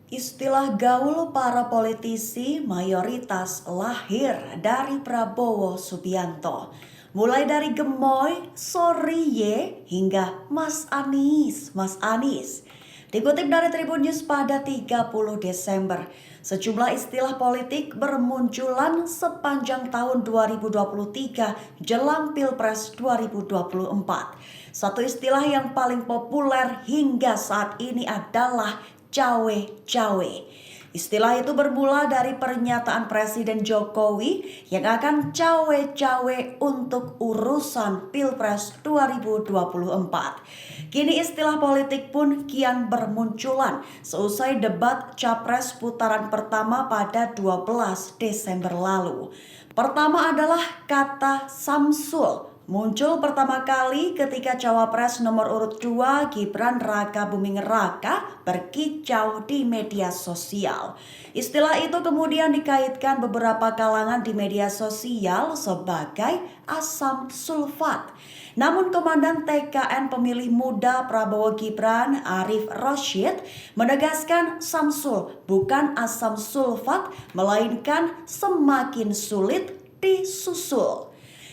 Istilah gaul para politisi mayoritas lahir dari Prabowo Subianto. Mulai dari gemoy, sorry ye, hingga Mas Anies, Mas Anies. Dikutip dari Tribun News pada 30 Desember, sejumlah istilah politik bermunculan sepanjang tahun 2023 jelang Pilpres 2024. Satu istilah yang paling populer hingga saat ini adalah cawe-cawe. Istilah itu bermula dari pernyataan Presiden Jokowi yang akan cawe-cawe untuk urusan Pilpres 2024. Kini istilah politik pun kian bermunculan seusai debat Capres putaran pertama pada 12 Desember lalu. Pertama adalah kata Samsul. Muncul pertama kali ketika cawapres nomor urut 2 Gibran Raka Buming Raka berkicau di media sosial. Istilah itu kemudian dikaitkan beberapa kalangan di media sosial sebagai asam sulfat. Namun Komandan TKN Pemilih Muda Prabowo Gibran Arif Rashid menegaskan Samsul bukan asam sulfat melainkan semakin sulit disusul.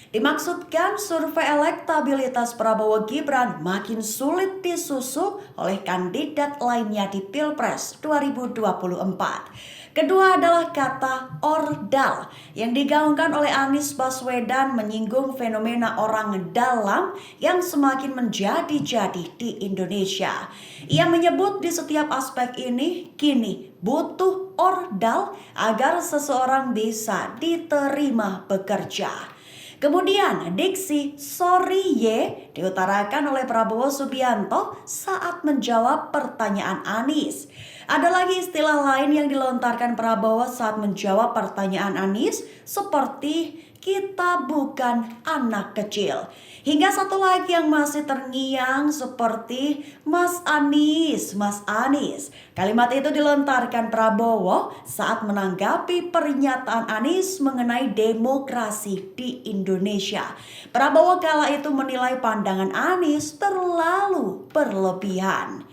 Dimaksudkan survei elektabilitas Prabowo Gibran makin sulit disusul oleh kandidat lainnya di Pilpres 2024. Kedua adalah kata ordal yang digaungkan oleh Anies Baswedan menyinggung fenomena orang dalam yang semakin menjadi-jadi di Indonesia. Ia menyebut di setiap aspek ini kini butuh ordal agar seseorang bisa diterima bekerja. Kemudian diksi sorry ye diutarakan oleh Prabowo Subianto saat menjawab pertanyaan Anies. Ada lagi istilah lain yang dilontarkan Prabowo saat menjawab pertanyaan Anies seperti kita bukan anak kecil. Hingga satu lagi yang masih terngiang seperti Mas Anies, Mas Anies. Kalimat itu dilontarkan Prabowo saat menanggapi pernyataan Anies mengenai demokrasi di Indonesia. Prabowo kala itu menilai pandangan Anies terlalu berlebihan.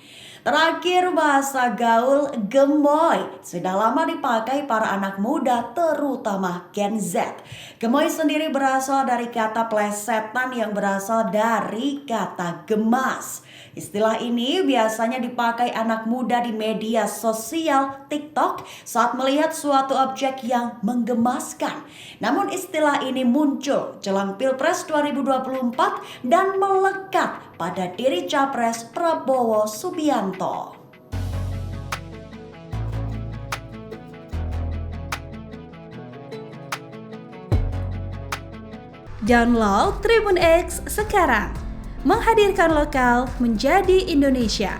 Terakhir, bahasa gaul gemoy sudah lama dipakai para anak muda terutama Gen Z. Gemoy sendiri berasal dari kata plesetan yang berasal dari kata gemas. Istilah ini biasanya dipakai anak muda di media sosial TikTok saat melihat suatu objek yang menggemaskan. Namun istilah ini muncul jelang Pilpres 2024 dan melekat pada diri Capres Prabowo Subianto. Download Tribun X sekarang, menghadirkan lokal menjadi Indonesia.